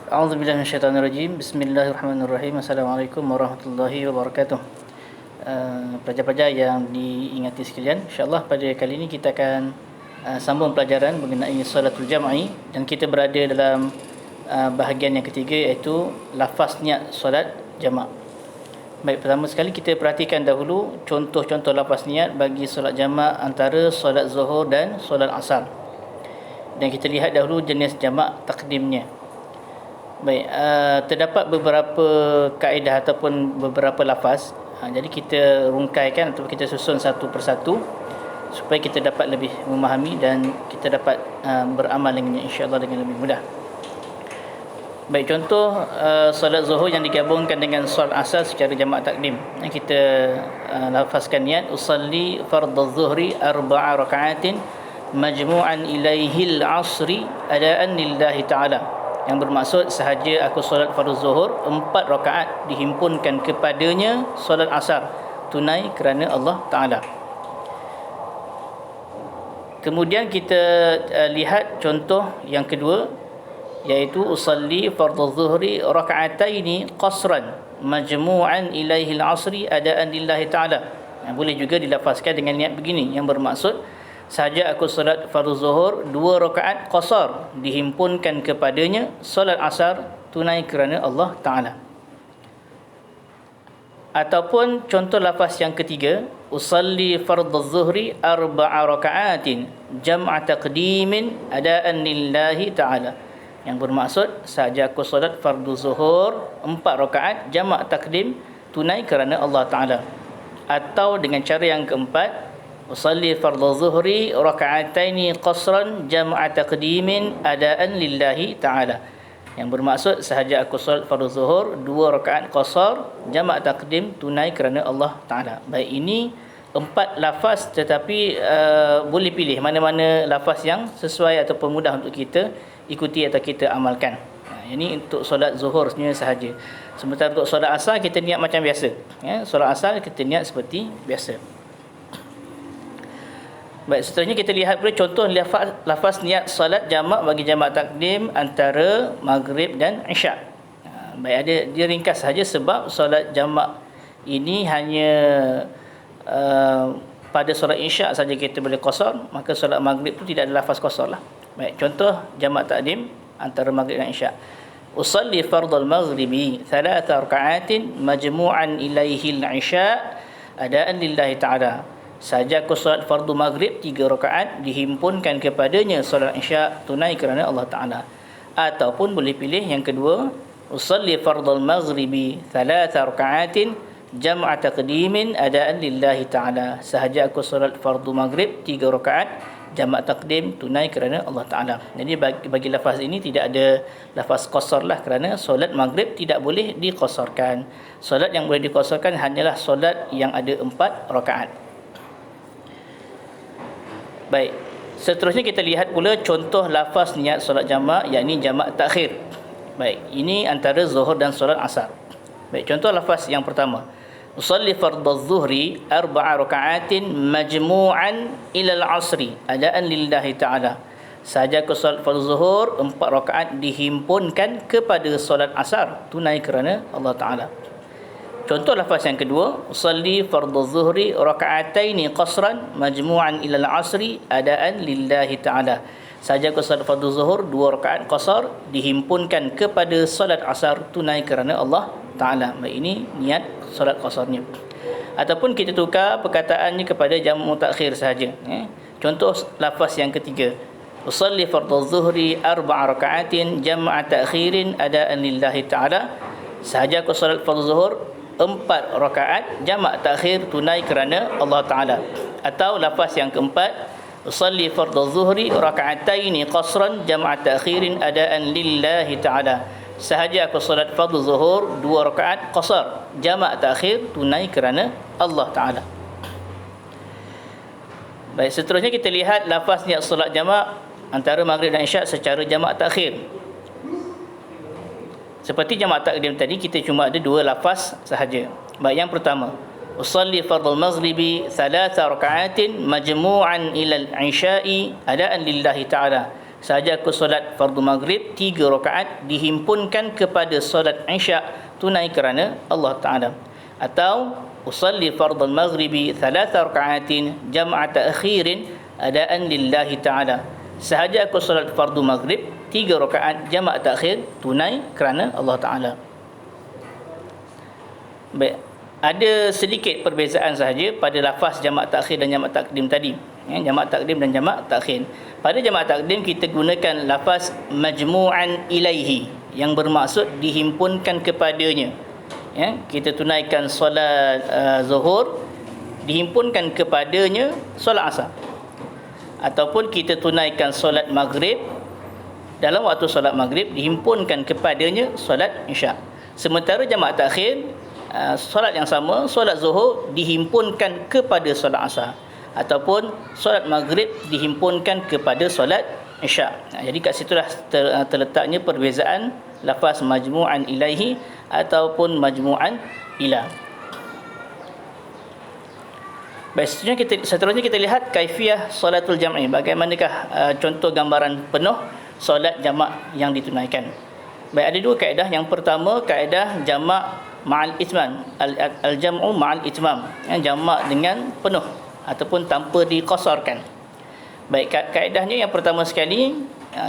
A'udzubillahi minasyaitonirrajim. Bismillahirrahmanirrahim. Assalamualaikum warahmatullahi wabarakatuh. Pelajar-pelajar yang diingati sekalian, insya-Allah pada kali ini kita akan sambung pelajaran mengenai solatul jam'i, dan kita berada dalam bahagian yang ketiga, iaitu lafaz niat solat jamak. Baik, pertama sekali kita perhatikan dahulu contoh-contoh lafaz niat bagi solat jamak antara solat zuhur dan solat asar. Dan kita lihat dahulu jenis jamak takdimnya. Baik, terdapat beberapa kaedah ataupun beberapa lafaz. Jadi kita rungkaikan atau kita susun satu persatu supaya kita dapat lebih memahami dan kita dapat beramal dengannya, insya-Allah dengan lebih mudah. Baik, contoh solat zuhur yang digabungkan dengan solat asar secara jamak takdim. Kita lafazkan niat usalli fardhu zuhri 4 raka'atin majmu'an ilaihil asri adaan lillahi ta'ala, yang bermaksud sahaja aku solat fardu zuhur 4 rakaat dihimpunkan kepadanya solat asar tunai kerana Allah Ta'ala. Kemudian kita lihat contoh yang kedua, iaitu usalli fardu zuhri raka'ataini qasran majmu'an ilaihil asri adaan lillahi ta'ala. Boleh juga dilafazkan dengan niat begini, yang bermaksud sahaja aku solat fardu zuhur 2 rakaat qasar dihimpunkan kepadanya solat asar tunai kerana Allah Ta'ala. Ataupun contoh lafaz yang ketiga, usalli fardhu zuhri 4 raka'atin jam'a taqdimin adaan lillahi ta'ala, yang bermaksud sahaja aku solat fardu zuhur 4 rakaat jamak takdim tunai kerana Allah Ta'ala. Atau dengan cara yang keempat, usalli fardhu zuhri raka'ataini qasran jam'a taqdimin adaan lillahi ta'ala, yang bermaksud sahaja aku solat fardu zuhur 2 rakaat qasar jamak takdim tunai kerana Allah Ta'ala. Baik, ini 4 lafaz, tetapi boleh pilih mana-mana lafaz yang sesuai ataupun mudah untuk kita ikuti atau kita amalkan. Ini untuk solat zuhur sebenarnya sahaja. Sementara untuk solat asar kita niat macam biasa. Solat asar kita niat seperti biasa. Baik, seterusnya kita lihat pula contoh lafaz niat salat jamak bagi jamak takdim antara maghrib dan isyak. Baik, ada dia ringkas saja sebab solat jamak ini hanya pada solat isyak saja kita boleh qasar, maka solat maghrib tu tidak ada lafaz qasar lah. Baik, contoh jamak takdim antara maghrib dan isyak. Usalli fardhal maghribi 3 raka'atin majmu'an ilaihi al-isya adaan lillahi ta'ala. Sahaja aku solat fardu maghrib 3 rakaat dihimpunkan kepadanya solat isyak tunai kerana Allah Ta'ala. Ataupun boleh pilih yang kedua, usalli fardal maghribi 3 raka'atin jam'a taqdimin adaan lillahi ta'ala. Sahaja aku solat fardu maghrib 3 rakaat jamak takdim tunai kerana Allah Ta'ala. Jadi bagi lafaz ini tidak ada lafaz qasar lah, kerana solat maghrib tidak boleh diqasarkan. Solat yang boleh diqasarkan hanyalah solat yang ada 4 rakaat. Baik, seterusnya kita lihat pula contoh lafaz niat solat jamak, yakni jamak takhir. Baik, ini antara zuhur dan solat asar. Baik, contoh lafaz yang pertama, usalli fardhu zuhri 4 raka'atin majmu'an ila al-'asri adaan lillahi ta'ala. Sahaja aku solat fardhu zuhur 4 rakaat dihimpunkan kepada solat asar tunai kerana Allah Ta'ala. Contoh lafaz yang kedua, usalli fardhu zuhri raka'ataini qasran majmu'an ila al-'asri adaan lillahi ta'ala. Sahaja aku solat fardhu zuhur 2 rakaat qasar dihimpunkan kepada solat asar tunai kerana Allah Ta'ala. Baik, ini niat solat qasarnya. Ataupun kita tukar perkataannya kepada jamak mutakhir sahaja. Contoh lafaz yang ketiga, usalli fardhu zuhri 4 raka'atin jam'a ta'khirin adaan lillahi ta'ala. Sahaja aku solat fardhu zuhur 4 rakaat jamak takhir tunai kerana Allah Ta'ala. Atau lafaz yang keempat, usalli fardhu zuhri raka'ataini qasran jam'a ta'khirin adaan lillahi ta'ala. Sahaja aku solat fardhu zuhur 2 rakaat qasar jamak takhir tunai kerana Allah Ta'ala. Baik, seterusnya kita lihat lafaz niat solat jamak antara maghrib dan isyak secara jamak takhir. Seperti jamak takdim tadi, kita cuma ada 2 lafaz sahaja. Baik, yang pertama, usalli fardhu maghribi 3 raka'atin majmu'an ila al-'isya'i adaan lillahi ta'ala. sahaja aku solat fardu maghrib 3 rakaat dihimpunkan kepada solat isyak tunai kerana Allah Ta'ala. Atau usalli fardal maghribi 3 rakaatin jam'a ta'khirin adaan lillahi Ta'ala, sahaja aku solat fardu maghrib 3 rakaat jamak takhir tunai kerana Allah Ta'ala. Baik, ada sedikit perbezaan sahaja pada lafaz jamak takhir dan jamak takdim tadi. Jamak takdim dan jamak takhir. Pada jamak takdim kita gunakan lafaz majmu'an ilaihi yang bermaksud dihimpunkan kepadanya. Kita tunaikan solat zuhur, dihimpunkan kepadanya solat asar. Ataupun kita tunaikan solat maghrib, dalam waktu solat maghrib dihimpunkan kepadanya solat isyak. Sementara jamak takhir, solat yang sama, solat zuhur dihimpunkan kepada solat asar, ataupun solat maghrib dihimpunkan kepada solat isyak. Jadi kat situlah terletaknya perbezaan lafaz majmu'an ilaihi ataupun majmu'an ila. Baik, seterusnya kita lihat kaifiah solatul jam'i. Bagaimanakah contoh gambaran penuh solat jamak yang ditunaikan. Baik, ada dua kaedah. Yang pertama, kaedah jamak ma'al itmam, al-jam'u ma'al itmam, jamak dengan penuh ataupun tanpa diqasarkan. Baik, kaedahnya yang pertama sekali,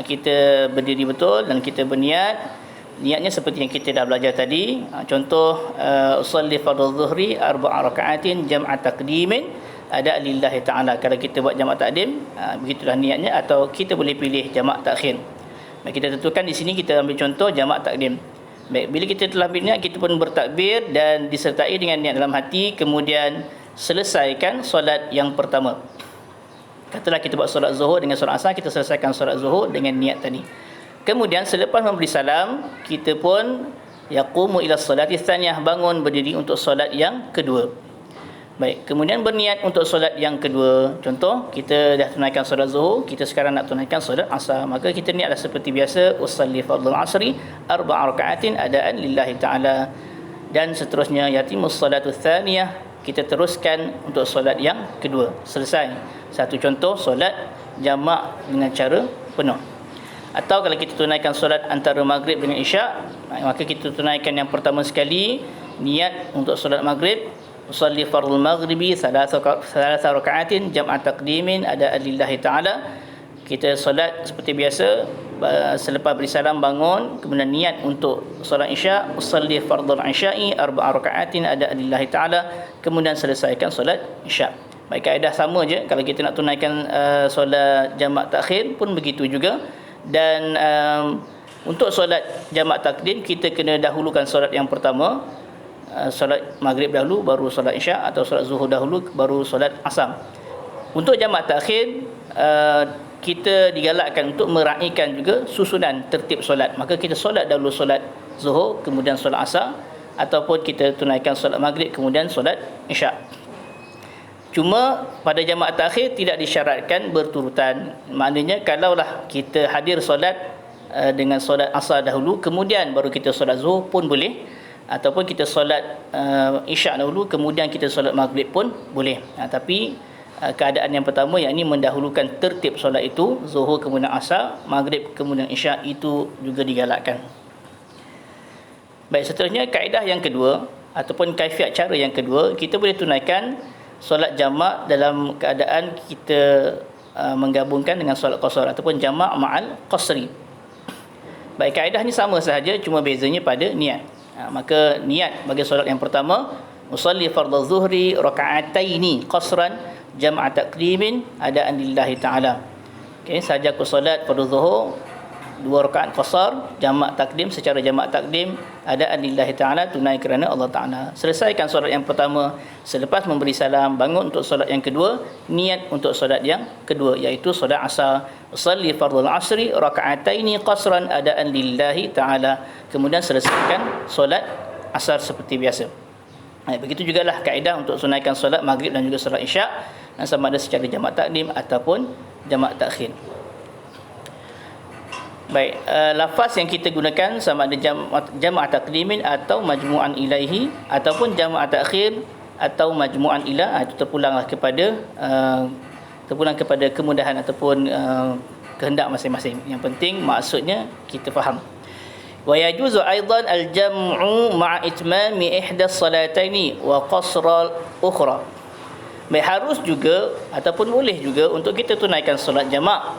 kita berdiri betul dan kita berniat. Niatnya seperti yang kita dah belajar tadi. Contoh, usalli fardhu dhuhri 4 rakaatin jam'a taqdimin ada lillahi ta'ala. Kalau kita buat jamak takdim, begitulah niatnya, atau kita boleh pilih jamak takhir. Baik, kita tentukan di sini kita ambil contoh jamak takdim. Baik, bila kita telah berniat, kita pun bertakbir dan disertai dengan niat dalam hati, kemudian selesaikan solat yang pertama. Katalah kita buat solat zuhur dengan solat asar, kita selesaikan solat zuhur dengan niat tadi. Kemudian selepas memberi salam, kita pun yaqumu ila solati tsaniyah, bangun berdiri untuk solat yang kedua. Baik, kemudian berniat untuk solat yang kedua. Contoh, kita dah tunaikan solat zuhur, kita sekarang nak tunaikan solat asar, maka kita niatlah seperti biasa, usalli fardhul asri 4 rakaatin adaan lillahi ta'ala, dan seterusnya yatimus salatu tsaniyah, kita teruskan untuk solat yang kedua. Selesai. Satu contoh solat jamak dengan cara penuh. Atau kalau kita tunaikan solat antara maghrib dengan isyak, maka kita tunaikan yang pertama sekali niat untuk solat maghrib, usalli fardhul maghribi 3 rakaatin jam'a taqdimin ada lillahi ta'ala. Kita solat seperti biasa, selepas beri salam bangun, kemudian niat untuk solat isyak, usalli fardhul isya'i 4 rakaatin ada lillahi ta'ala, kemudian selesaikan solat isyak. Baik, kaedah sama je kalau kita nak tunaikan solat jamak takhir pun begitu juga. Dan untuk solat jamak takdim, kita kena dahulukan solat yang pertama, solat maghrib dahulu baru solat isyak, atau solat zuhur dahulu baru solat asar. Untuk jamak takhir, kita digalakkan untuk meraihkan juga susunan tertib solat. Maka kita solat dahulu solat zuhur, kemudian solat asar, ataupun kita tunaikan solat maghrib kemudian solat isyak. Cuma pada jamak takhir tidak disyaratkan berturutan. Maknanya kalaulah kita hadir solat dengan solat asar dahulu, kemudian baru kita solat zuhur pun boleh, ataupun kita solat isyak dahulu kemudian kita solat maghrib pun boleh. Tapi keadaan yang pertama, yakni mendahulukan tertib solat itu, zuhur kemudian asar, maghrib kemudian isyak, itu juga digalakkan. Baik, seterusnya kaedah yang kedua ataupun kaifiat cara yang kedua, kita boleh tunaikan solat jamak dalam keadaan kita menggabungkan dengan solat qasar ataupun jamak ma'al qasri. Baik, kaedah ni sama sahaja, cuma bezanya pada niat. Maka niat bagi solat yang pertama, usalli fardhu zuhri raka'ataini qasran jam'a taqdimin adaan lillahi ta'ala. Okey, sahaja aku solat fardhu zuhur 2 rakaat qasar jamak takdim, secara jamak takdim adaan lillahi ta'ala, tunai kerana Allah Ta'ala. Selesaikan solat yang pertama, selepas memberi salam bangun untuk solat yang kedua, niat untuk solat yang kedua, iaitu solat asar, usalli fardhul asri raka'ataini qasran adaan lillahi ta'ala, kemudian selesaikan solat asar seperti biasa. Begitu jugalah kaedah untuk tunaikan solat maghrib dan juga solat isyak, sama ada secara jamak takdim ataupun jamak takhir. Baik, lafaz yang kita gunakan sama ada jamak taqdimin atau majmu'an ilaihi, ataupun jamak takhir atau majmu'an ila, itu terpulang kepada kemudahan ataupun kehendak masing-masing. Yang penting maksudnya kita faham. Wa yajuzu aidan al-jam'u ma'a itmami ihda as-salataini wa qasra al-ukhra. Harus juga ataupun boleh juga untuk kita tunaikan solat jamak.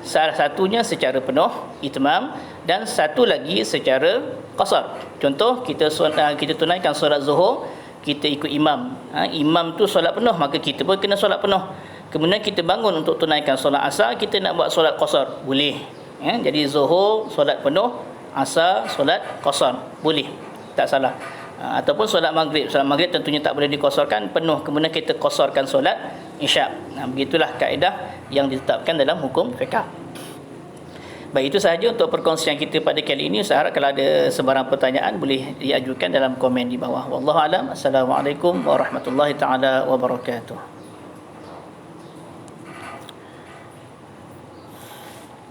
Salah satunya secara penuh itmam dan satu lagi secara qasar. Contoh kita tunaikan solat Zuhur, kita ikut imam. Imam tu solat penuh, maka kita pun kena solat penuh. Kemudian kita bangun untuk tunaikan solat Asar, kita nak buat solat qasar, boleh. Jadi Zuhur solat penuh, Asar solat qasar, boleh. Tak salah. Ataupun solat maghrib tentunya tak boleh dikosarkan penuh, kemudian kita kosarkan solat isyak. Begitulah kaedah yang ditetapkan dalam hukum fiqh. Baik, itu sahaja untuk perkongsian kita pada kali ini. Saya harap kalau ada sebarang pertanyaan boleh diajukan dalam komen di bawah. Wallahu alam. Assalamualaikum warahmatullahi taala wabarakatuh.